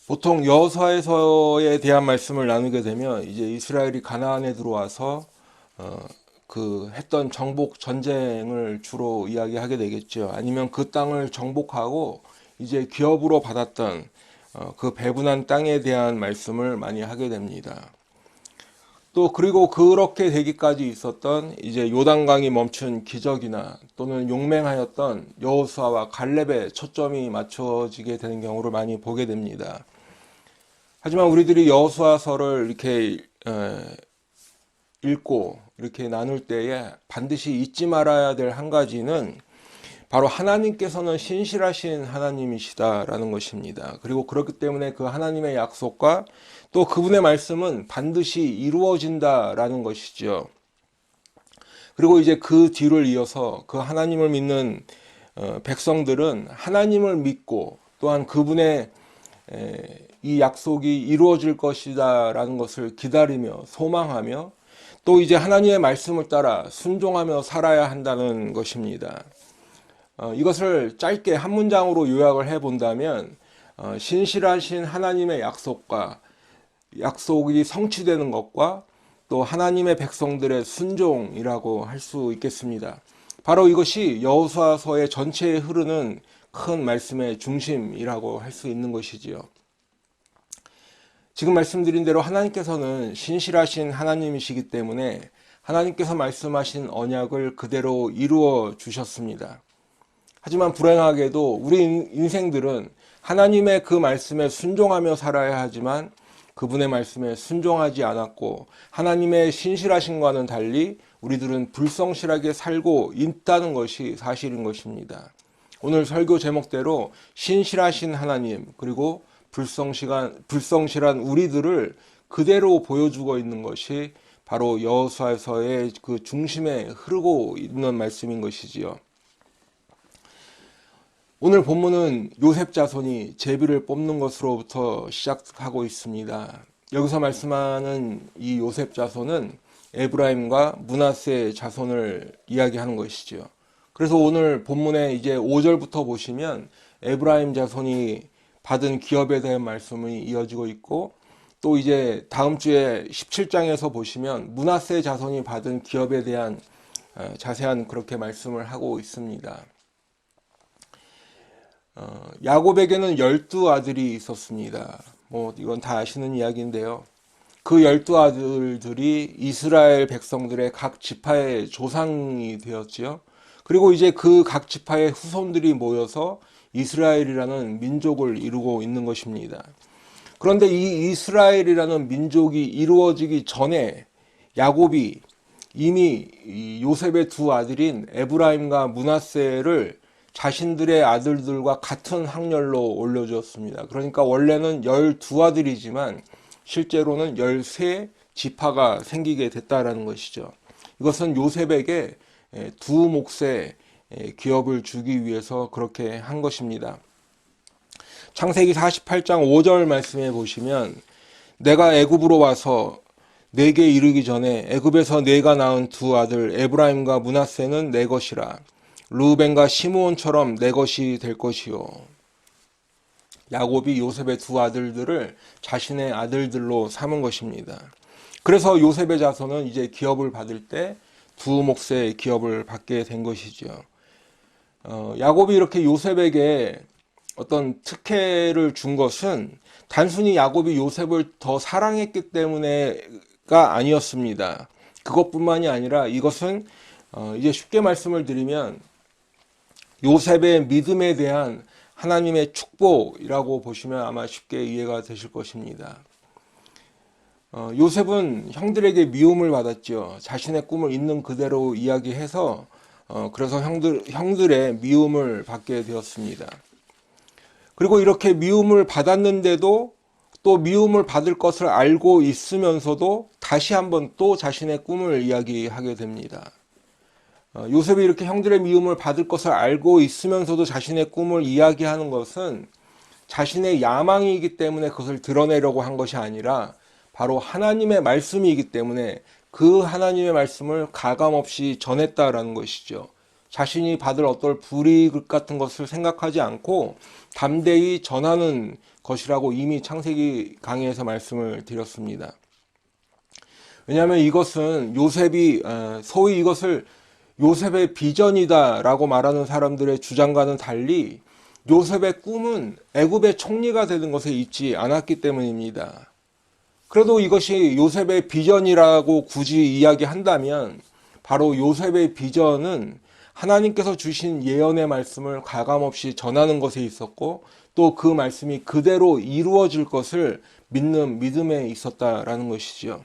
보통 여호수아서에 대한 말씀을 나누게 되면 이제 이스라엘이 가나안에 들어와서 그 했던 정복 전쟁을 주로 이야기하게 되겠죠. 아니면 그 땅을 정복하고 이제 기업으로 받았던 그 배분한 땅에 대한 말씀을 많이 하게 됩니다. 또 그리고 그렇게 되기까지 있었던 이제 요단강이 멈춘 기적이나 또는 용맹하였던 여호수아와 갈렙의 초점이 맞춰지게 되는 경우를 많이 보게 됩니다. 하지만 우리들이 여호수아서를 이렇게 읽고 이렇게 나눌 때에 반드시 잊지 말아야 될 한 가지는 바로 하나님께서는 신실하신 하나님이시다라는 것입니다. 그리고 그렇기 때문에 그 하나님의 약속과 또 그분의 말씀은 반드시 이루어진다라는 것이죠. 그리고 이제 그 뒤를 이어서 그 하나님을 믿는 백성들은 하나님을 믿고 또한 그분의 이 약속이 이루어질 것이다라는 것을 기다리며 소망하며 또 이제 하나님의 말씀을 따라 순종하며 살아야 한다는 것입니다. 이것을 짧게 한 문장으로 요약을 해 본다면 신실하신 하나님의 약속과 약속이 성취되는 것과 또 하나님의 백성들의 순종이라고 할 수 있겠습니다. 바로 이것이 여호수아서의 전체에 흐르는 큰 말씀의 중심이라고 할 수 있는 것이지요. 지금 말씀드린 대로 하나님께서는 신실하신 하나님이시기 때문에 하나님께서 말씀하신 언약을 그대로 이루어 주셨습니다. 하지만 불행하게도 우리 인생들은 하나님의 그 말씀에 순종하며 살아야 하지만 그분의 말씀에 순종하지 않았고 하나님의 신실하심과는 달리 우리들은 불성실하게 살고 있다는 것이 사실인 것입니다. 오늘 설교 제목대로 신실하신 하나님 그리고 불성실한 우리들을 그대로 보여주고 있는 것이 바로 여호수아서의 그 중심에 흐르고 있는 말씀인 것이지요. 오늘 본문은 요셉 자손이 제비를 뽑는 것으로부터 시작하고 있습니다. 여기서 말씀하는 이 요셉 자손은 에브라임과 므낫세 자손을 이야기하는 것이죠. 그래서 오늘 본문에 이제 5절부터 보시면 에브라임 자손이 받은 기업에 대한 말씀이 이어지고 있고 또 이제 다음 주에 17장에서 보시면 므낫세 자손이 받은 기업에 대한 자세한 그렇게 말씀을 하고 있습니다. 야곱에게는 12아들이 있었습니다. 이건 다 아시는 이야기인데요. 그 12아들들이 이스라엘 백성들의 각 지파의 조상이 되었지요. 그리고 이제 그 각 지파의 후손들이 모여서 이스라엘이라는 민족을 이루고 있는 것입니다. 그런데 이 이스라엘이라는 민족이 이루어지기 전에 야곱이 이미 요셉의 두 아들인 에브라임과 므낫세를 자신들의 아들들과 같은 학렬로 올려주었습니다. 그러니까 원래는 12아들이지만 실제로는 13지파가 생기게 됐다라는 것이죠. 이것은 요셉에게 두 몫의 기업을 주기 위해서 그렇게 한 것입니다. 창세기 48장 5절 말씀에 보시면 내가 애굽으로 와서 내게 이르기 전에 애굽에서 내가 낳은 두 아들 에브라임과 므낫세는 내 것이라 르우벤과 시므온처럼 내 것이 될 것이요. 야곱이 요셉의 두 아들들을 자신의 아들들로 삼은 것입니다. 그래서 요셉의 자손은 이제 기업을 받을 때 두 몫의 기업을 받게 된 것이죠. 야곱이 이렇게 요셉에게 어떤 특혜를 준 것은 단순히 야곱이 요셉을 더 사랑했기 때문에가 아니었습니다. 그것뿐만이 아니라 이것은 이제 쉽게 말씀을 드리면 요셉의 믿음에 대한 하나님의 축복이라고 보시면 아마 쉽게 이해가 되실 것입니다. 요셉은 형들에게 미움을 받았죠. 자신의 꿈을 있는 그대로 이야기해서 그래서 형들의 미움을 받게 되었습니다. 그리고 이렇게 미움을 받았는데도 또 미움을 받을 것을 알고 있으면서도 다시 한번 또 자신의 꿈을 이야기하게 됩니다. 요셉이 이렇게 형들의 미움을 받을 것을 알고 있으면서도 자신의 꿈을 이야기하는 것은 자신의 야망이기 때문에 그것을 드러내려고 한 것이 아니라 바로 하나님의 말씀이기 때문에 그 하나님의 말씀을 가감없이 전했다라는 것이죠. 자신이 받을 어떤 불이익 같은 것을 생각하지 않고 담대히 전하는 것이라고 이미 창세기 강의에서 말씀을 드렸습니다. 왜냐하면 이것은 요셉이 소위 이것을 요셉의 비전이다라고 말하는 사람들의 주장과는 달리 요셉의 꿈은 애굽의 총리가 되는 것에 있지 않았기 때문입니다. 그래도 이것이 요셉의 비전이라고 굳이 이야기한다면 바로 요셉의 비전은 하나님께서 주신 예언의 말씀을 가감없이 전하는 것에 있었고 또 그 말씀이 그대로 이루어질 것을 믿는 믿음에 있었다라는 것이죠.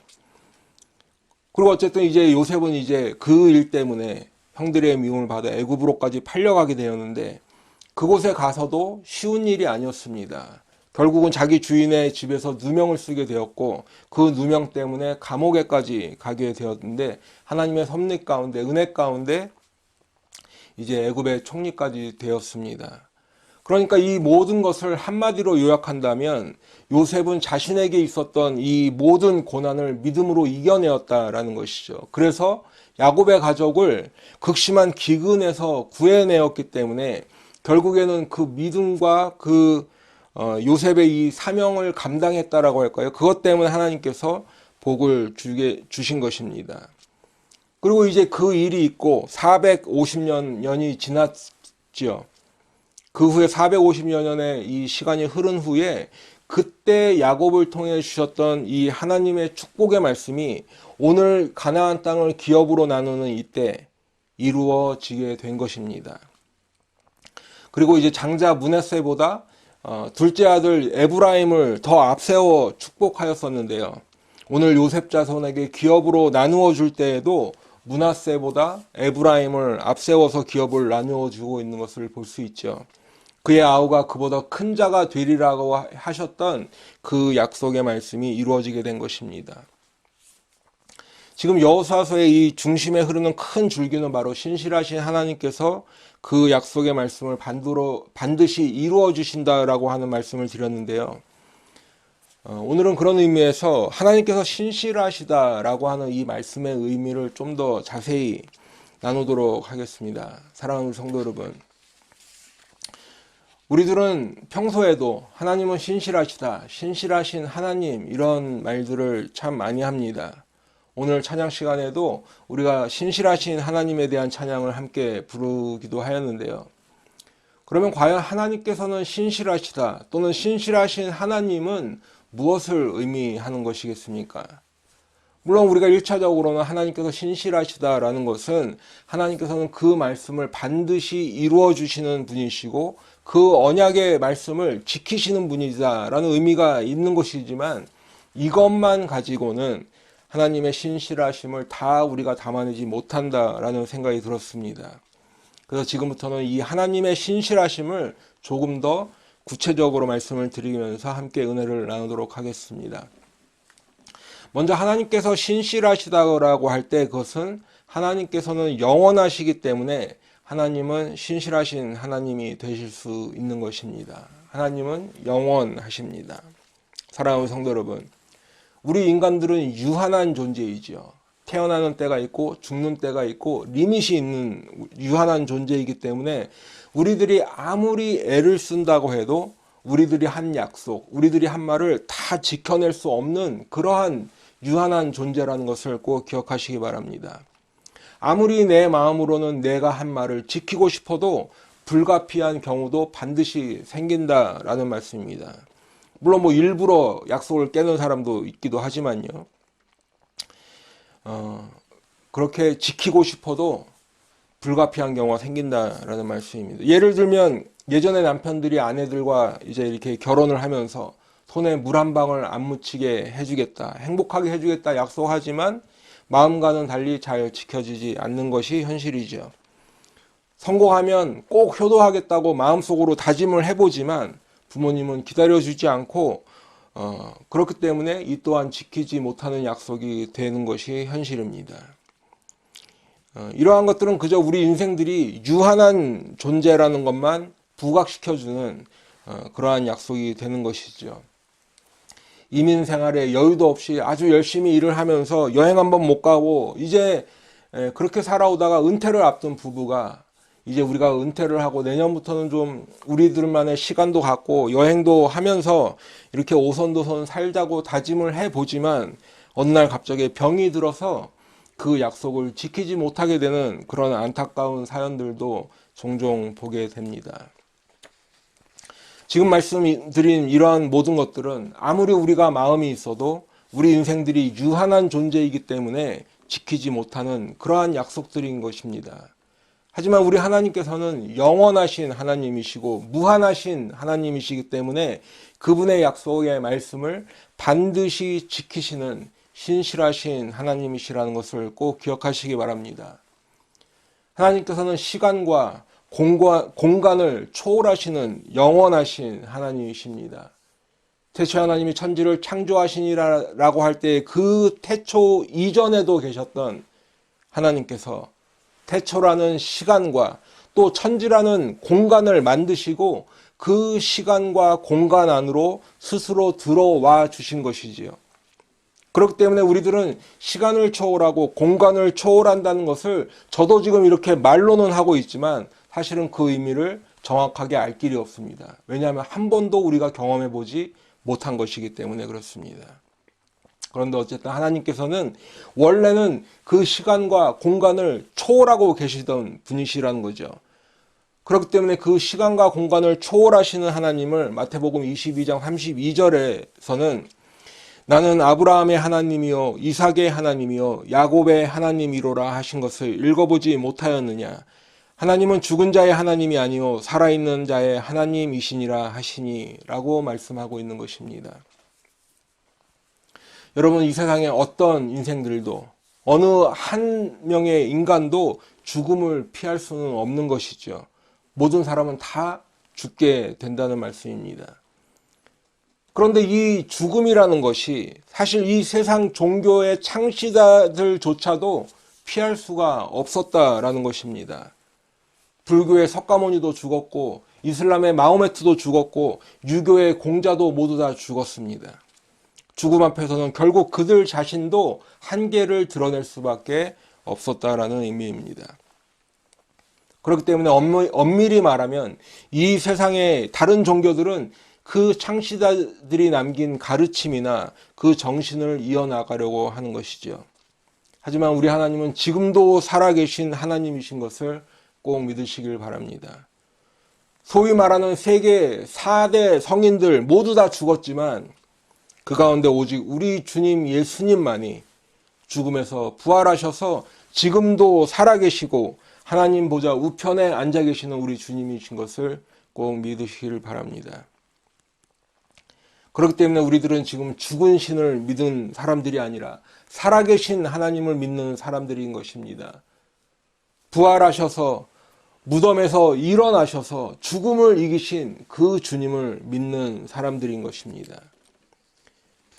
그리고 어쨌든 이제 요셉은 이제 그 일 때문에 형들의 미움을 받아 애굽으로까지 팔려가게 되었는데 그곳에 가서도 쉬운 일이 아니었습니다. 결국은 자기 주인의 집에서 누명을 쓰게 되었고 그 누명 때문에 감옥에까지 가게 되었는데 하나님의 섭리 가운데 은혜 가운데 이제 애굽의 총리까지 되었습니다. 그러니까 이 모든 것을 한마디로 요약한다면 요셉은 자신에게 있었던 이 모든 고난을 믿음으로 이겨내었다라는 것이죠. 그래서 야곱의 가족을 극심한 기근에서 구해내었기 때문에 결국에는 그 믿음과 그 요셉의 이 사명을 감당했다라고 할까요? 그것 때문에 하나님께서 복을 주신 것입니다. 그리고 이제 그 일이 있고 450년이 지났지요. 그 후에 450여 년의 이 시간이 흐른 후에 그때 야곱을 통해 주셨던 이 하나님의 축복의 말씀이 오늘 가나안 땅을 기업으로 나누는 이때 이루어지게 된 것입니다. 그리고 이제 장자 므낫세보다 둘째 아들 에브라임을 더 앞세워 축복하였었는데요. 오늘 요셉 자손에게 기업으로 나누어 줄 때에도 므낫세보다 에브라임을 앞세워서 기업을 나누어 주고 있는 것을 볼 수 있죠. 그의 아우가 그보다 큰 자가 되리라고 하셨던 그 약속의 말씀이 이루어지게 된 것입니다. 지금 여호수아서의 이 중심에 흐르는 큰 줄기는 바로 신실하신 하나님께서 그 약속의 말씀을 반드시 이루어 주신다라고 하는 말씀을 드렸는데요. 오늘은 그런 의미에서 하나님께서 신실하시다라고 하는 이 말씀의 의미를 좀 더 자세히 나누도록 하겠습니다. 사랑하는 성도 여러분, 우리들은 평소에도 하나님은 신실하시다, 신실하신 하나님 이런 말들을 참 많이 합니다. 오늘 찬양 시간에도 우리가 신실하신 하나님에 대한 찬양을 함께 부르기도 하였는데요. 그러면 과연 하나님께서는 신실하시다 또는 신실하신 하나님은 무엇을 의미하는 것이겠습니까? 물론 우리가 1차적으로는 하나님께서 신실하시다라는 것은 하나님께서는 그 말씀을 반드시 이루어 주시는 분이시고 그 언약의 말씀을 지키시는 분이다라는 의미가 있는 것이지만 이것만 가지고는 하나님의 신실하심을 다 우리가 담아내지 못한다라는 생각이 들었습니다. 그래서 지금부터는 이 하나님의 신실하심을 조금 더 구체적으로 말씀을 드리면서 함께 은혜를 나누도록 하겠습니다. 먼저 하나님께서 신실하시다고 할 때 그것은 하나님께서는 영원하시기 때문에 하나님은 신실하신 하나님이 되실 수 있는 것입니다. 하나님은 영원하십니다. 사랑하는 성도 여러분, 우리 인간들은 유한한 존재이지요. 태어나는 때가 있고 죽는 때가 있고 리밋이 있는 유한한 존재이기 때문에 우리들이 아무리 애를 쓴다고 해도 우리들이 한 약속, 우리들이 한 말을 다 지켜낼 수 없는 그러한 유한한 존재라는 것을 꼭 기억하시기 바랍니다. 아무리 내 마음으로는 내가 한 말을 지키고 싶어도 불가피한 경우도 반드시 생긴다라는 말씀입니다. 물론 일부러 약속을 깨는 사람도 있기도 하지만요. 그렇게 지키고 싶어도 불가피한 경우가 생긴다라는 말씀입니다. 예를 들면 예전에 남편들이 아내들과 이제 이렇게 결혼을 하면서 손에 물 한 방울 안 묻히게 해주겠다, 행복하게 해주겠다 약속하지만 마음과는 달리 잘 지켜지지 않는 것이 현실이죠. 성공하면 꼭 효도하겠다고 마음속으로 다짐을 해보지만 부모님은 기다려주지 않고 그렇기 때문에 이 또한 지키지 못하는 약속이 되는 것이 현실입니다. 이러한 것들은 그저 우리 인생들이 유한한 존재라는 것만 부각시켜주는 그러한 약속이 되는 것이죠. 이민 생활에 여유도 없이 아주 열심히 일을 하면서 여행 한번 못 가고 이제 그렇게 살아오다가 은퇴를 앞둔 부부가 이제 우리가 은퇴를 하고 내년부터는 좀 우리들만의 시간도 갖고 여행도 하면서 이렇게 오손도손 살자고 다짐을 해보지만 어느 날 갑자기 병이 들어서 그 약속을 지키지 못하게 되는 그런 안타까운 사연들도 종종 보게 됩니다. 지금 말씀드린 이러한 모든 것들은 아무리 우리가 마음이 있어도 우리 인생들이 유한한 존재이기 때문에 지키지 못하는 그러한 약속들인 것입니다. 하지만 우리 하나님께서는 영원하신 하나님이시고 무한하신 하나님이시기 때문에 그분의 약속의 말씀을 반드시 지키시는 신실하신 하나님이시라는 것을 꼭 기억하시기 바랍니다. 하나님께서는 시간과 공간을 초월하시는 영원하신 하나님이십니다. 태초 하나님이 천지를 창조하시니라고 할 때 그 태초 이전에도 계셨던 하나님께서 태초라는 시간과 또 천지라는 공간을 만드시고 그 시간과 공간 안으로 스스로 들어와 주신 것이지요. 그렇기 때문에 우리들은 시간을 초월하고 공간을 초월한다는 것을 저도 지금 이렇게 말로는 하고 있지만 사실은 그 의미를 정확하게 알 길이 없습니다. 왜냐하면 한 번도 우리가 경험해 보지 못한 것이기 때문에 그렇습니다. 그런데 어쨌든 하나님께서는 원래는 그 시간과 공간을 초월하고 계시던 분이시라는 거죠. 그렇기 때문에 그 시간과 공간을 초월하시는 하나님을 마태복음 22장 32절에서는 나는 아브라함의 하나님이요 이삭의 하나님이요 야곱의 하나님이로라 하신 것을 읽어보지 못하였느냐. 하나님은 죽은 자의 하나님이 아니요 살아있는 자의 하나님이시니라 하시니 라고 말씀하고 있는 것입니다. 여러분, 이 세상에 어떤 인생들도 어느 한 명의 인간도 죽음을 피할 수는 없는 것이죠. 모든 사람은 다 죽게 된다는 말씀입니다. 그런데 이 죽음이라는 것이 사실 이 세상 종교의 창시자들조차도 피할 수가 없었다라는 것입니다. 불교의 석가모니도 죽었고 이슬람의 마호메트도 죽었고 유교의 공자도 모두 다 죽었습니다. 죽음 앞에서는 결국 그들 자신도 한계를 드러낼 수밖에 없었다라는 의미입니다. 그렇기 때문에 엄밀히 말하면 이 세상의 다른 종교들은 그 창시자들이 남긴 가르침이나 그 정신을 이어나가려고 하는 것이죠. 하지만 우리 하나님은 지금도 살아계신 하나님이신 것을 꼭 믿으시길 바랍니다. 소위 말하는 세계 4대 성인들 모두 다 죽었지만 그 가운데 오직 우리 주님 예수님만이 죽음에서 부활하셔서 지금도 살아계시고 하나님 보좌 우편에 앉아 계시는 우리 주님이신 것을 꼭 믿으시길 바랍니다. 그렇기 때문에 우리들은 지금 죽은 신을 믿은 사람들이 아니라 살아계신 하나님을 믿는 사람들인 것입니다. 부활하셔서 무덤에서 일어나셔서 죽음을 이기신 그 주님을 믿는 사람들인 것입니다.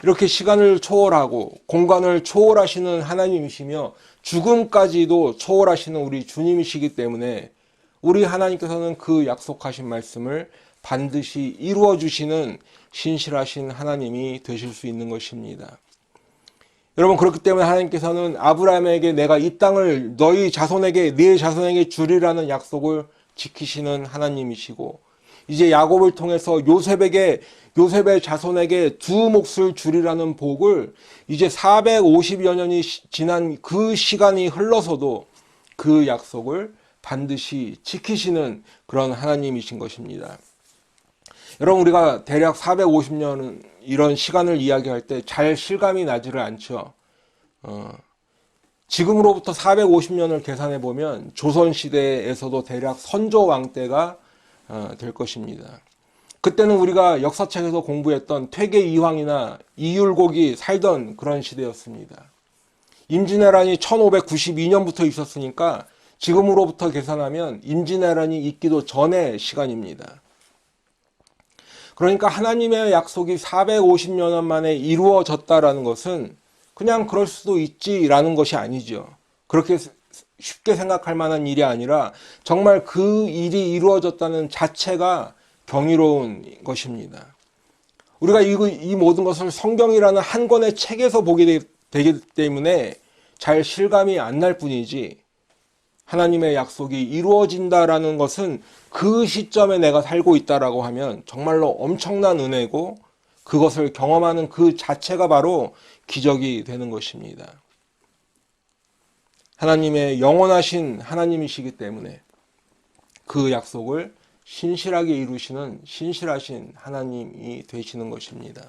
이렇게 시간을 초월하고 공간을 초월하시는 하나님이시며 죽음까지도 초월하시는 우리 주님이시기 때문에 우리 하나님께서는 그 약속하신 말씀을 반드시 이루어 주시는 신실하신 하나님이 되실 수 있는 것입니다. 여러분, 그렇기 때문에 하나님께서는 아브라함에게 내가 이 땅을 너희 자손에게 네 자손에게 주리라는 약속을 지키시는 하나님이시고 이제 야곱을 통해서 요셉의 자손에게 두 몫을 주리라는 복을 이제 450여 년이 지난 그 시간이 흘러서도 그 약속을 반드시 지키시는 그런 하나님이신 것입니다. 여러분, 우리가 대략 450년 이런 시간을 이야기할 때 잘 실감이 나지를 않죠. 지금으로부터 450년을 계산해 보면 조선시대에서도 대략 선조왕 때가 될 것입니다. 그때는 우리가 역사책에서 공부했던 퇴계 이황이나 이율곡이 살던 그런 시대였습니다. 임진왜란이 1592년부터 있었으니까 지금으로부터 계산하면 임진왜란이 있기도 전의 시간입니다. 그러니까 하나님의 약속이 450년 만에 이루어졌다라는 것은 그냥 그럴 수도 있지라는 것이 아니죠. 그렇게 쉽게 생각할 만한 일이 아니라 정말 그 일이 이루어졌다는 자체가 경이로운 것입니다. 우리가 이 모든 것을 성경이라는 한 권의 책에서 보게 되기 때문에 잘 실감이 안 날 뿐이지 하나님의 약속이 이루어진다라는 것은 그 시점에 내가 살고 있다라고 하면 정말로 엄청난 은혜고 그것을 경험하는 그 자체가 바로 기적이 되는 것입니다. 하나님의 영원하신 하나님이시기 때문에 그 약속을 신실하게 이루시는 신실하신 하나님이 되시는 것입니다.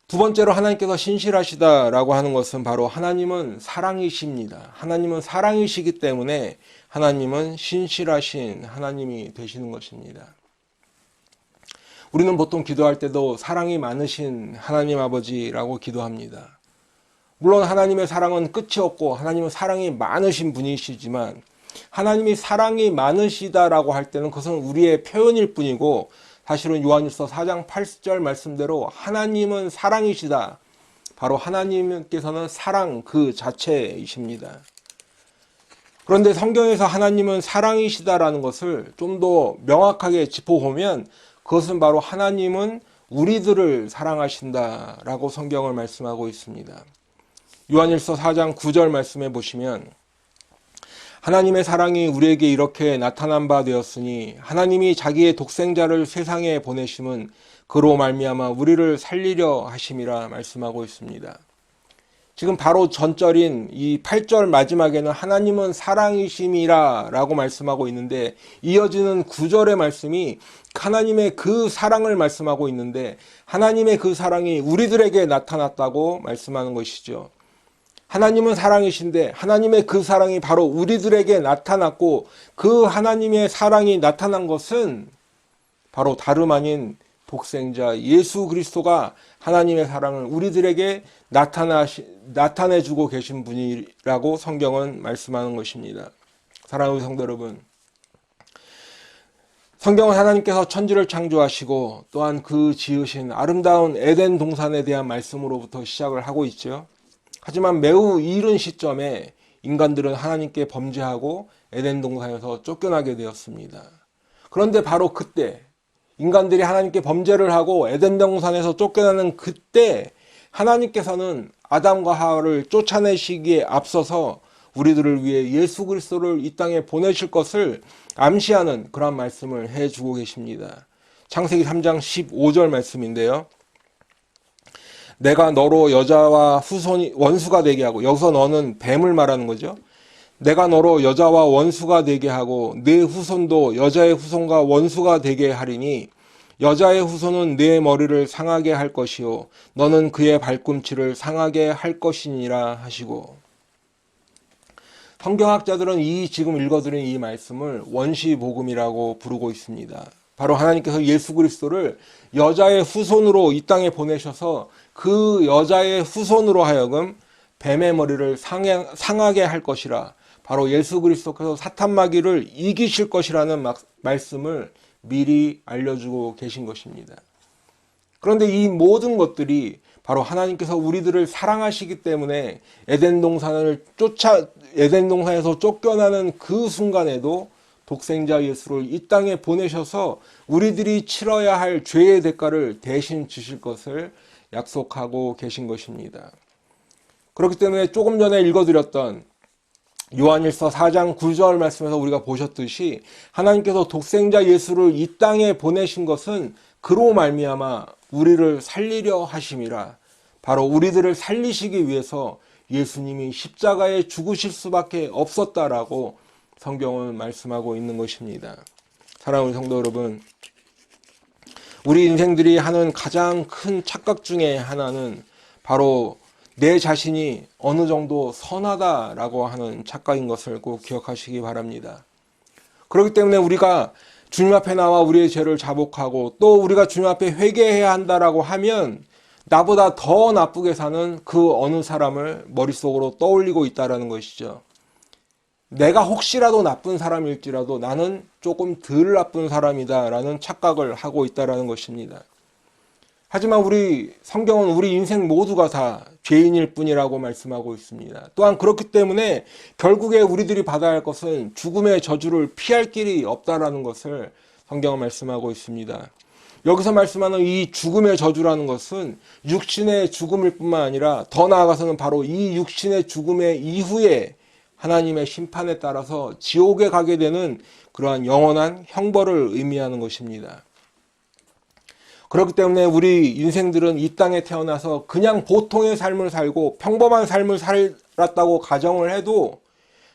두 번째로 하나님께서 신실하시다라고 하는 것은 바로 하나님은 사랑이십니다. 하나님은 사랑이시기 때문에 하나님은 신실하신 하나님이 되시는 것입니다. 우리는 보통 기도할 때도 사랑이 많으신 하나님 아버지라고 기도합니다. 물론 하나님의 사랑은 끝이 없고 하나님은 사랑이 많으신 분이시지만 하나님이 사랑이 많으시다라고 할 때는 그것은 우리의 표현일 뿐이고 사실은 요한일서 4장 8절 말씀대로 하나님은 사랑이시다. 바로 하나님께서는 사랑 그 자체이십니다. 그런데 성경에서 하나님은 사랑이시다라는 것을 좀 더 명확하게 짚어보면 그것은 바로 하나님은 우리들을 사랑하신다라고 성경을 말씀하고 있습니다. 요한일서 4장 9절 말씀해 보시면 하나님의 사랑이 우리에게 이렇게 나타난 바 되었으니 하나님이 자기의 독생자를 세상에 보내심은 그로 말미암아 우리를 살리려 하심이라 말씀하고 있습니다. 지금 바로 전절인 이 8절 마지막에는 하나님은 사랑이심이라 라고 말씀하고 있는데 이어지는 9절의 말씀이 하나님의 그 사랑을 말씀하고 있는데 하나님의 그 사랑이 우리들에게 나타났다고 말씀하는 것이죠. 하나님은 사랑이신데 하나님의 그 사랑이 바로 우리들에게 나타났고 그 하나님의 사랑이 나타난 것은 바로 다름 아닌 독생자 예수 그리스도가 하나님의 사랑을 우리들에게 나타내주고 계신 분이라고 성경은 말씀하는 것입니다. 사랑하는 성도 여러분, 성경은 하나님께서 천지를 창조하시고 또한 그 지으신 아름다운 에덴 동산에 대한 말씀으로부터 시작을 하고 있죠. 하지만 매우 이른 시점에 인간들은 하나님께 범죄하고 에덴 동산에서 쫓겨나게 되었습니다. 그런데 바로 그때 인간들이 하나님께 범죄를 하고 에덴 동산에서 쫓겨나는 그때 하나님께서는 아담과 하와를 쫓아내시기에 앞서서 우리들을 위해 예수 그리스도를 이 땅에 보내실 것을 암시하는 그런 말씀을 해주고 계십니다. 창세기 3장 15절 말씀인데요. 내가 너로 여자와 후손이 원수가 되게 하고, 여기서 너는 뱀을 말하는 거죠. 내가 너로 여자와 원수가 되게 하고 네 후손도 여자의 후손과 원수가 되게 하리니 여자의 후손은 네 머리를 상하게 할 것이요 너는 그의 발꿈치를 상하게 할 것이니라 하시고, 성경학자들은 이 지금 읽어드린 이 말씀을 원시복음이라고 부르고 있습니다. 바로 하나님께서 예수 그리스도를 여자의 후손으로 이 땅에 보내셔서 그 여자의 후손으로 하여금 뱀의 머리를 상하게 할 것이라, 바로 예수 그리스도께서 사탄 마귀를 이기실 것이라는 말씀을 미리 알려주고 계신 것입니다. 그런데 이 모든 것들이 바로 하나님께서 우리들을 사랑하시기 때문에 에덴 동산에서 쫓겨나는 그 순간에도 독생자 예수를 이 땅에 보내셔서 우리들이 치러야 할 죄의 대가를 대신 주실 것을 약속하고 계신 것입니다. 그렇기 때문에 조금 전에 읽어드렸던 요한일서 4장 9절 말씀에서 우리가 보셨듯이 하나님께서 독생자 예수를 이 땅에 보내신 것은 그로 말미암아 우리를 살리려 하심이라, 바로 우리들을 살리시기 위해서 예수님이 십자가에 죽으실 수밖에 없었다라고 성경은 말씀하고 있는 것입니다. 사랑하는 성도 여러분, 우리 인생들이 하는 가장 큰 착각 중에 하나는 바로 내 자신이 어느 정도 선하다라고 하는 착각인 것을 꼭 기억하시기 바랍니다. 그렇기 때문에 우리가 주님 앞에 나와 우리의 죄를 자복하고 또 우리가 주님 앞에 회개해야 한다라고 하면 나보다 더 나쁘게 사는 그 어느 사람을 머릿속으로 떠올리고 있다라는 것이죠. 내가 혹시라도 나쁜 사람일지라도 나는 조금 덜 나쁜 사람이다라는 착각을 하고 있다라는 것입니다. 하지만 우리 성경은 우리 인생 모두가 다 죄인일 뿐이라고 말씀하고 있습니다. 또한 그렇기 때문에 결국에 우리들이 받아야 할 것은 죽음의 저주를 피할 길이 없다라는 것을 성경은 말씀하고 있습니다. 여기서 말씀하는 이 죽음의 저주라는 것은 육신의 죽음일 뿐만 아니라 더 나아가서는 바로 이 육신의 죽음의 이후에 하나님의 심판에 따라서 지옥에 가게 되는 그러한 영원한 형벌을 의미하는 것입니다. 그렇기 때문에 우리 인생들은 이 땅에 태어나서 그냥 보통의 삶을 살고 평범한 삶을 살았다고 가정을 해도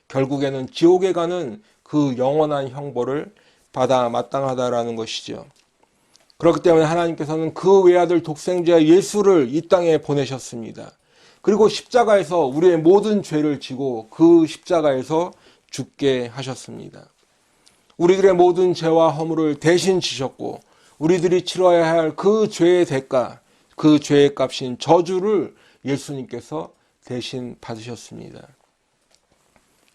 결국에는 지옥에 가는 그 영원한 형벌을 받아 마땅하다라는 것이죠. 그렇기 때문에 하나님께서는 그 외아들 독생자 예수를 이 땅에 보내셨습니다. 그리고 십자가에서 우리의 모든 죄를 지고 그 십자가에서 죽게 하셨습니다. 우리들의 모든 죄와 허물을 대신 지셨고 우리들이 치러야 할 그 죄의 대가, 그 죄의 값인 저주를 예수님께서 대신 받으셨습니다.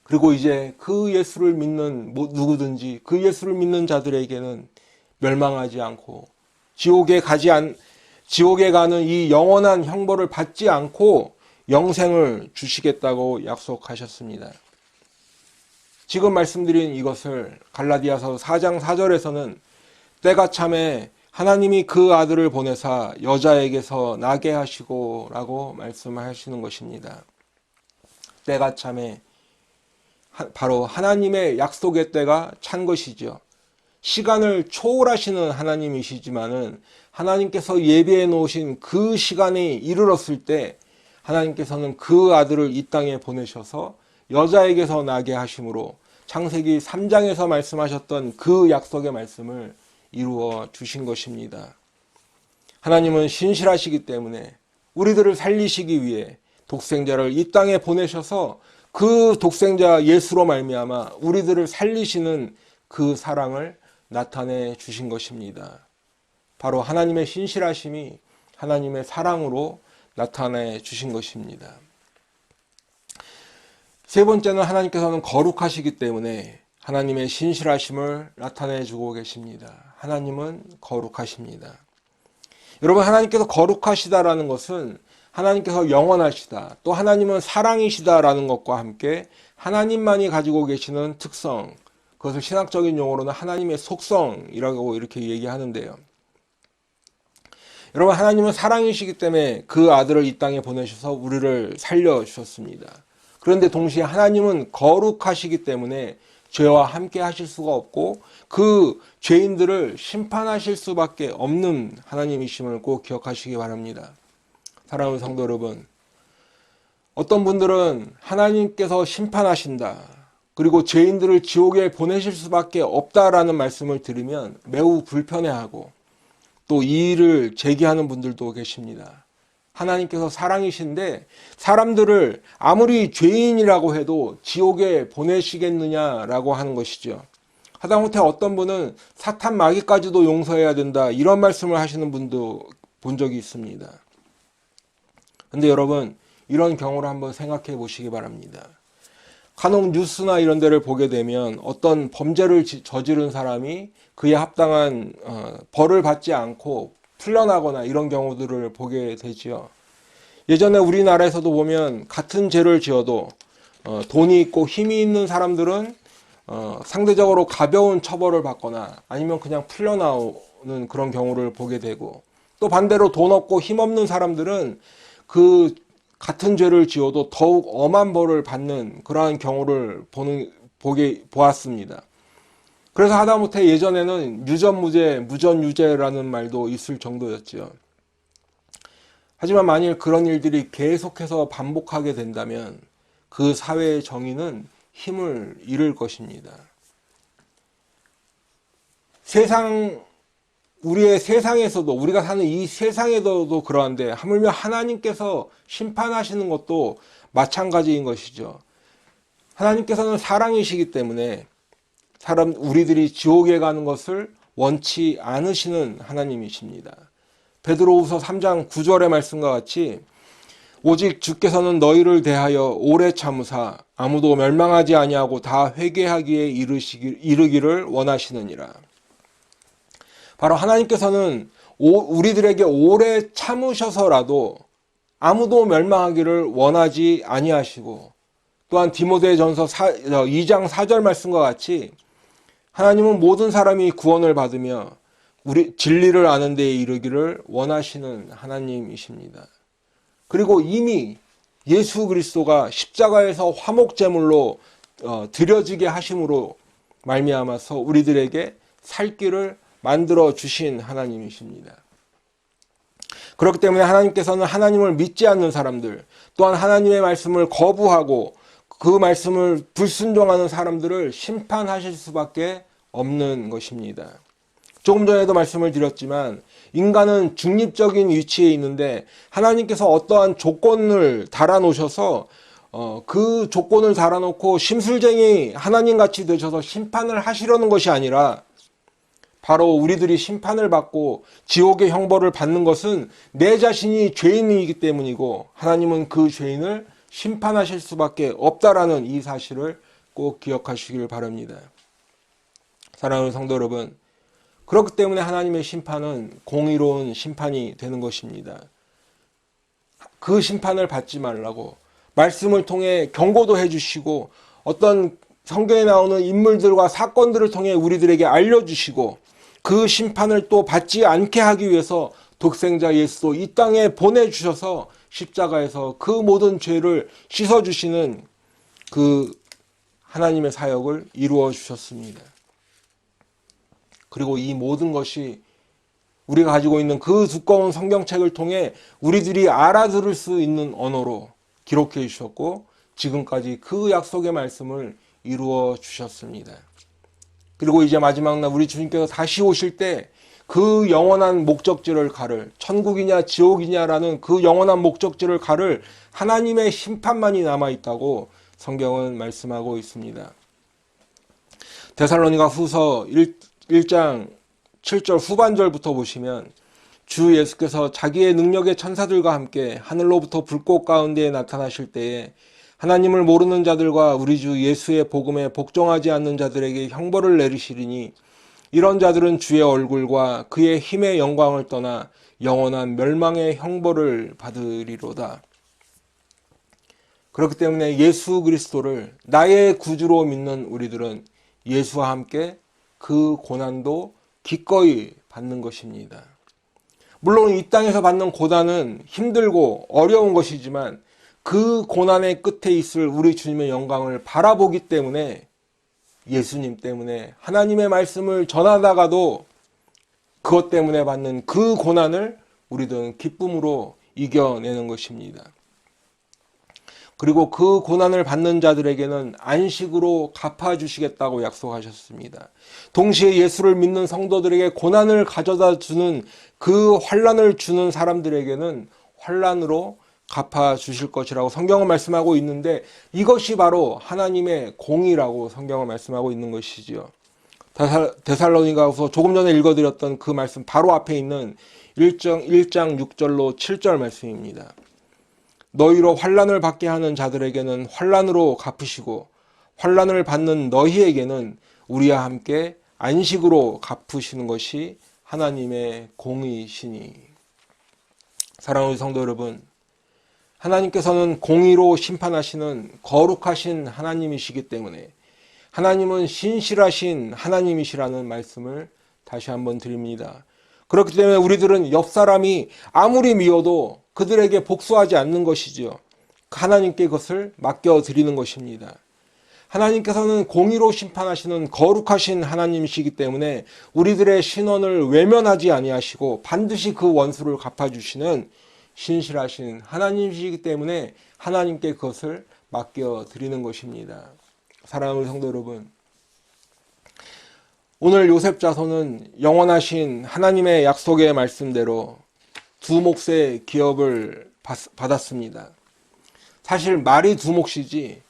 그리고 이제 그 예수를 믿는 누구든지 그 예수를 믿는 자들에게는 멸망하지 않고 지옥에 가는 이 영원한 형벌을 받지 않고 영생을 주시겠다고 약속하셨습니다. 지금 말씀드린 이것을 갈라디아서 4장 4절에서는 때가 참에 하나님이 그 아들을 보내사 여자에게서 나게 하시고 라고 말씀하시는 것입니다. 때가 참에 바로 하나님의 약속의 때가 찬 것이죠. 시간을 초월하시는 하나님이시지만은 하나님께서 예비해 놓으신 그 시간이 이르렀을 때 하나님께서는 그 아들을 이 땅에 보내셔서 여자에게서 나게 하심으로 창세기 3장에서 말씀하셨던 그 약속의 말씀을 이루어 주신 것입니다. 하나님은 신실하시기 때문에 우리들을 살리시기 위해 독생자를 이 땅에 보내셔서 그 독생자 예수로 말미암아 우리들을 살리시는 그 사랑을 나타내 주신 것입니다. 바로 하나님의 신실하심이 하나님의 사랑으로 나타내 주신 것입니다. 세 번째는 하나님께서는 거룩하시기 때문에 하나님의 신실하심을 나타내 주고 계십니다. 하나님은 거룩하십니다. 여러분, 하나님께서 거룩하시다라는 것은 하나님께서 영원하시다, 또 하나님은 사랑이시다라는 것과 함께 하나님만이 가지고 계시는 특성, 그것을 신학적인 용어로는 하나님의 속성이라고 이렇게 얘기하는데요. 여러분, 하나님은 사랑이시기 때문에 그 아들을 이 땅에 보내셔서 우리를 살려주셨습니다. 그런데 동시에 하나님은 거룩하시기 때문에 죄와 함께 하실 수가 없고 그 죄인들을 심판하실 수밖에 없는 하나님이심을 꼭 기억하시기 바랍니다. 사랑하는 성도 여러분, 어떤 분들은 하나님께서 심판하신다, 그리고 죄인들을 지옥에 보내실 수밖에 없다라는 말씀을 들으면 매우 불편해하고 또 이 일을 제기하는 분들도 계십니다. 하나님께서 사랑이신데 사람들을 아무리 죄인이라고 해도 지옥에 보내시겠느냐라고 하는 것이죠. 하다못해 어떤 분은 사탄 마귀까지도 용서해야 된다, 이런 말씀을 하시는 분도 본 적이 있습니다. 근데 여러분, 이런 경우를 한번 생각해 보시기 바랍니다. 간혹 뉴스나 이런 데를 보게 되면 어떤 범죄를 저지른 사람이 그에 합당한 벌을 받지 않고 풀려나거나 이런 경우들을 보게 되지요. 예전에 우리나라에서도 보면 같은 죄를 지어도 돈이 있고 힘이 있는 사람들은 상대적으로 가벼운 처벌을 받거나 아니면 그냥 풀려나오는 그런 경우를 보게 되고, 또 반대로 돈 없고 힘 없는 사람들은 그 같은 죄를 지어도 더욱 엄한 벌을 받는 그러한 경우를 보았습니다. 그래서 하다못해 예전에는 유전무죄, 무전유죄라는 말도 있을 정도였죠. 하지만 만일 그런 일들이 계속해서 반복하게 된다면 그 사회의 정의는 힘을 잃을 것입니다. 우리의 세상에서도, 우리가 사는 이 세상에서도 그러한데 하물며 하나님께서 심판하시는 것도 마찬가지인 것이죠. 하나님께서는 사랑이시기 때문에 우리들이 지옥에 가는 것을 원치 않으시는 하나님이십니다. 베드로후서 3장 9절의 말씀과 같이 오직 주께서는 너희를 대하여 오래 참으사 아무도 멸망하지 아니하고 다 회개하기에 이르기를 원하시느니라. 바로 하나님께서는 우리들에게 오래 참으셔서라도 아무도 멸망하기를 원하지 아니하시고, 또한 디모데전서 2장 4절 말씀과 같이 하나님은 모든 사람이 구원을 받으며 진리를 아는 데에 이르기를 원하시는 하나님이십니다. 그리고 이미 예수 그리스도가 십자가에서 화목제물로 드려지게 하심으로 말미암아서 우리들에게 살 길을 만들어 주신 하나님이십니다. 그렇기 때문에 하나님께서는 하나님을 믿지 않는 사람들, 또한 하나님의 말씀을 거부하고 그 말씀을 불순종하는 사람들을 심판하실 수밖에 없는 것입니다. 조금 전에도 말씀을 드렸지만 인간은 중립적인 위치에 있는데 하나님께서 어떠한 조건을 달아놓으셔서 그 조건을 달아놓고 심술쟁이 하나님같이 되셔서 심판을 하시려는 것이 아니라 바로 우리들이 심판을 받고 지옥의 형벌을 받는 것은 내 자신이 죄인이기 때문이고 하나님은 그 죄인을 심판하실 수밖에 없다라는 이 사실을 꼭 기억하시길 바랍니다. 사랑하는 성도 여러분, 그렇기 때문에 하나님의 심판은 공의로운 심판이 되는 것입니다. 그 심판을 받지 말라고 말씀을 통해 경고도 해주시고 어떤 성경에 나오는 인물들과 사건들을 통해 우리들에게 알려주시고 그 심판을 또 받지 않게 하기 위해서 독생자 예수도 이 땅에 보내주셔서 십자가에서 그 모든 죄를 씻어주시는 그 하나님의 사역을 이루어 주셨습니다. 그리고 이 모든 것이 우리가 가지고 있는 그 두꺼운 성경책을 통해 우리들이 알아들을 수 있는 언어로 기록해 주셨고 지금까지 그 약속의 말씀을 이루어 주셨습니다. 그리고 이제 마지막 날 우리 주님께서 다시 오실 때 그 영원한 목적지를 가를, 천국이냐 지옥이냐라는 그 영원한 목적지를 가를 하나님의 심판만이 남아있다고 성경은 말씀하고 있습니다. 데살로니가 후서 1장 7절 후반절부터 보시면 주 예수께서 자기의 능력의 천사들과 함께 하늘로부터 불꽃 가운데에 나타나실 때에 하나님을 모르는 자들과 우리 주 예수의 복음에 복종하지 않는 자들에게 형벌을 내리시리니 이런 자들은 주의 얼굴과 그의 힘의 영광을 떠나 영원한 멸망의 형벌을 받으리로다. 그렇기 때문에 예수 그리스도를 나의 구주로 믿는 우리들은 예수와 함께 그 고난도 기꺼이 받는 것입니다. 물론 이 땅에서 받는 고난은 힘들고 어려운 것이지만 그 고난의 끝에 있을 우리 주님의 영광을 바라보기 때문에 예수님 때문에 하나님의 말씀을 전하다가도 그것 때문에 받는 그 고난을 우리들은 기쁨으로 이겨내는 것입니다. 그리고 그 고난을 받는 자들에게는 안식으로 갚아주시겠다고 약속하셨습니다. 동시에 예수를 믿는 성도들에게 고난을 가져다 주는 그 환난을 주는 사람들에게는 환난으로 갚아주실 것이라고 성경은 말씀하고 있는데 이것이 바로 하나님의 공의라고 성경은 말씀하고 있는 것이지요. 데살로니가후서 조금 전에 읽어드렸던 그 말씀 바로 앞에 있는 1장 6절로 7절 말씀입니다. 너희로 환난을 받게 하는 자들에게는 환난으로 갚으시고 환난을 받는 너희에게는 우리와 함께 안식으로 갚으시는 것이 하나님의 공의시니. 사랑하는 성도 여러분, 하나님께서는 공의로 심판하시는 거룩하신 하나님이시기 때문에 하나님은 신실하신 하나님이시라는 말씀을 다시 한번 드립니다. 그렇기 때문에 우리들은 옆 사람이 아무리 미워도 그들에게 복수하지 않는 것이지요. 하나님께 그것을 맡겨드리는 것입니다. 하나님께서는 공의로 심판하시는 거룩하신 하나님이시기 때문에 우리들의 신원을 외면하지 아니하시고 반드시 그 원수를 갚아주시는 신실하신 하나님이시기 때문에 하나님께 그것을 맡겨드리는 것입니다. 사랑하는 성도 여러분, 오늘 요셉 자손은 영원하신 하나님의 약속의 말씀대로 두 몫의 기업을 받았습니다. 사실 말이 두 몫이지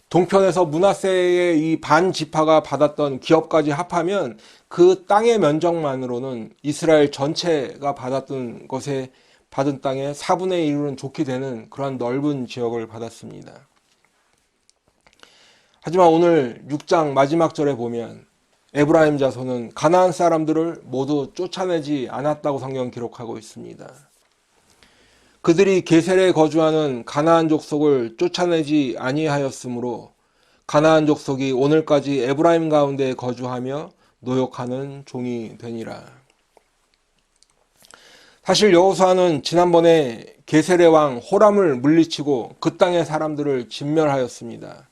동편에서 므낫세의 이 반 지파가 받았던 기업까지 합하면 그 땅의 면적만으로는 이스라엘 전체가 받았던 것에 받은 땅의 4분의 1은 좋게 되는 그러한 넓은 지역을 받았습니다. 하지만 오늘 6장 마지막 절에 보면 에브라임 자손은 가나안 사람들을 모두 쫓아내지 않았다고 성경 기록하고 있습니다. 그들이 게셀에 거주하는 가나안 족속을 쫓아내지 아니하였으므로 가나안 족속이 오늘까지 에브라임 가운데 거주하며 노역하는 종이 되니라. 사실 여호수아는 지난번에 게세레 왕 호람을 물리치고 그 땅의 사람들을 진멸하였습니다.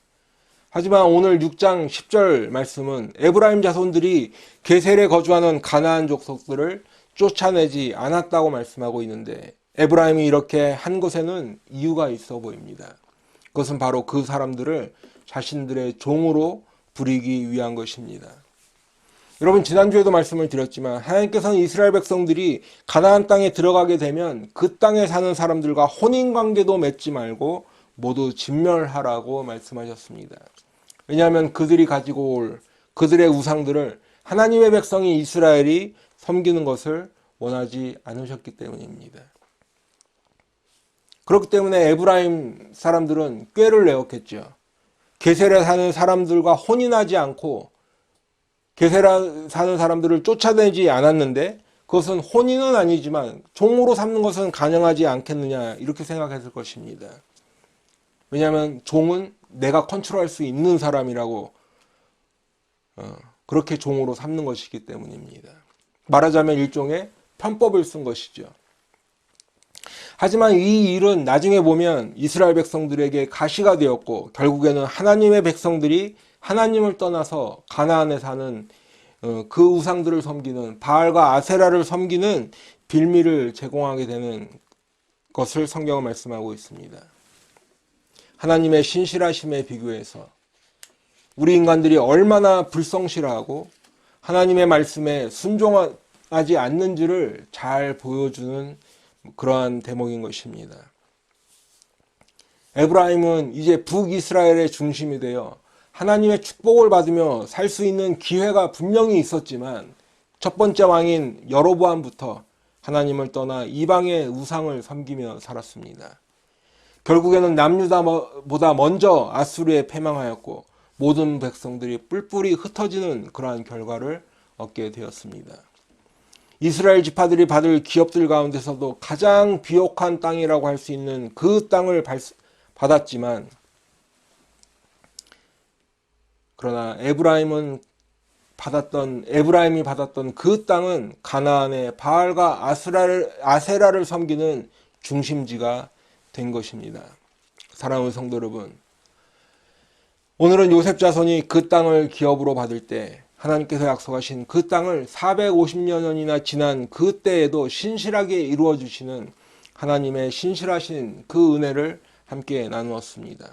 하지만 오늘 6장 10절 말씀은 에브라임 자손들이 게셀에 거주하는 가나안 족속들을 쫓아내지 않았다고 말씀하고 있는데, 에브라임이 이렇게 한 것에는 이유가 있어 보입니다. 그것은 바로 그 사람들을 자신들의 종으로 부리기 위한 것입니다. 여러분, 지난주에도 말씀을 드렸지만 하나님께서는 이스라엘 백성들이 가나안 땅에 들어가게 되면 그 땅에 사는 사람들과 혼인관계도 맺지 말고 모두 진멸하라고 말씀하셨습니다. 왜냐하면 그들이 가지고 올 그들의 우상들을 하나님의 백성이 이스라엘이 섬기는 것을 원하지 않으셨기 때문입니다. 그렇기 때문에 에브라임 사람들은 꾀를 내었겠죠. 게셀에 사는 사람들과 혼인하지 않고 게셀에 사는 사람들을 쫓아내지 않았는데, 그것은 혼인은 아니지만 종으로 삼는 것은 가능하지 않겠느냐, 이렇게 생각했을 것입니다. 왜냐하면 종은 내가 컨트롤할 수 있는 사람이라고 그렇게 종으로 삼는 것이기 때문입니다. 말하자면 일종의 편법을 쓴 것이죠. 하지만 이 일은 나중에 보면 이스라엘 백성들에게 가시가 되었고, 결국에는 하나님의 백성들이 하나님을 떠나서 가나안에 사는 그 우상들을 섬기는 바알과 아세라를 섬기는 빌미를 제공하게 되는 것을 성경은 말씀하고 있습니다. 하나님의 신실하심에 비교해서 우리 인간들이 얼마나 불성실하고 하나님의 말씀에 순종하지 않는지를 잘 보여주는 그러한 대목인 것입니다. 에브라임은 이제 북이스라엘의 중심이 되어 하나님의 축복을 받으며 살 수 있는 기회가 분명히 있었지만, 첫 번째 왕인 여로보암부터 하나님을 떠나 이방의 우상을 섬기며 살았습니다. 결국에는 남유다보다 먼저 아수르에 패망하였고 모든 백성들이 뿔뿔이 흩어지는 그러한 결과를 얻게 되었습니다. 이스라엘 지파들이 받을 기업들 가운데서도 가장 비옥한 땅이라고 할 수 있는 그 땅을 받았지만, 그러나 에브라임이 받았던 그 땅은 가나안의 바알과 아세라를 섬기는 중심지가 된 것입니다. 사랑하는 성도 여러분, 오늘은 요셉 자손이 그 땅을 기업으로 받을 때 하나님께서 약속하신 그 땅을 450년이나 지난 그 때에도 신실하게 이루어 주시는 하나님의 신실하신 그 은혜를 함께 나누었습니다.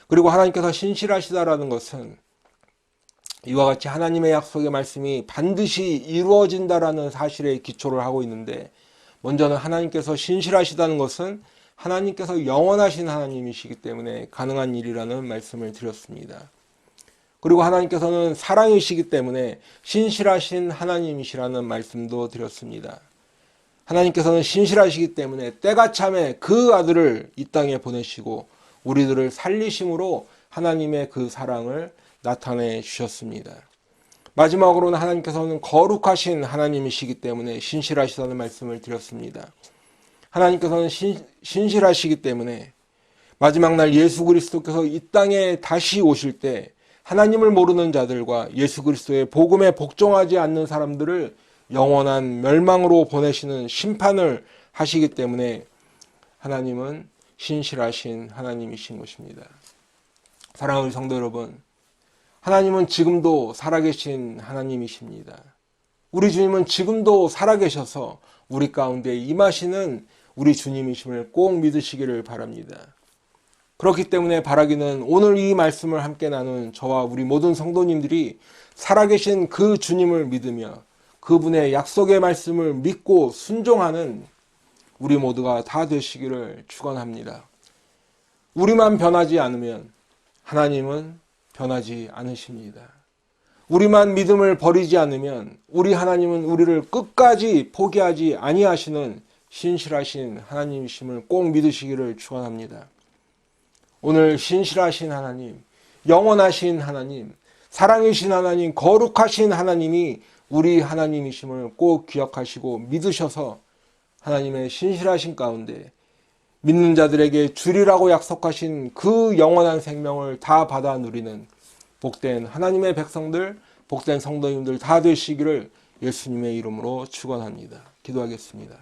그리고 하나님께서 신실하시다라는 것은 이와 같이 하나님의 약속의 말씀이 반드시 이루어진다라는 사실에 기초를 하고 있는데, 먼저는 하나님께서 신실하시다는 것은 하나님께서 영원하신 하나님이시기 때문에 가능한 일이라는 말씀을 드렸습니다. 그리고 하나님께서는 사랑이시기 때문에 신실하신 하나님이시라는 말씀도 드렸습니다. 하나님께서는 신실하시기 때문에 때가 참에 그 아들을 이 땅에 보내시고 우리들을 살리심으로 하나님의 그 사랑을 나타내 주셨습니다. 마지막으로는 하나님께서는 거룩하신 하나님이시기 때문에 신실하시다는 말씀을 드렸습니다. 하나님께서는 신실하시기 때문에 마지막 날 예수 그리스도께서 이 땅에 다시 오실 때 하나님을 모르는 자들과 예수 그리스도의 복음에 복종하지 않는 사람들을 영원한 멸망으로 보내시는 심판을 하시기 때문에 하나님은 신실하신 하나님이신 것입니다. 사랑하는 성도 여러분, 하나님은 지금도 살아계신 하나님이십니다. 우리 주님은 지금도 살아계셔서 우리 가운데 임하시는 우리 주님이심을 꼭 믿으시기를 바랍니다. 그렇기 때문에 바라기는 오늘 이 말씀을 함께 나눈 저와 우리 모든 성도님들이 살아계신 그 주님을 믿으며 그분의 약속의 말씀을 믿고 순종하는 우리 모두가 다 되시기를 축원합니다. 우리만 변하지 않으면 하나님은 변하지 않으십니다. 우리만 믿음을 버리지 않으면 우리 하나님은 우리를 끝까지 포기하지 아니하시는 신실하신 하나님이심을 꼭 믿으시기를 축원합니다. 오늘 신실하신 하나님, 영원하신 하나님, 사랑이신 하나님, 거룩하신 하나님이 우리 하나님이심을 꼭 기억하시고 믿으셔서 하나님의 신실하신 가운데 믿는 자들에게 주리라고 약속하신 그 영원한 생명을 다 받아 누리는 복된 하나님의 백성들, 복된 성도님들 다 되시기를 예수님의 이름으로 축원합니다. 기도하겠습니다.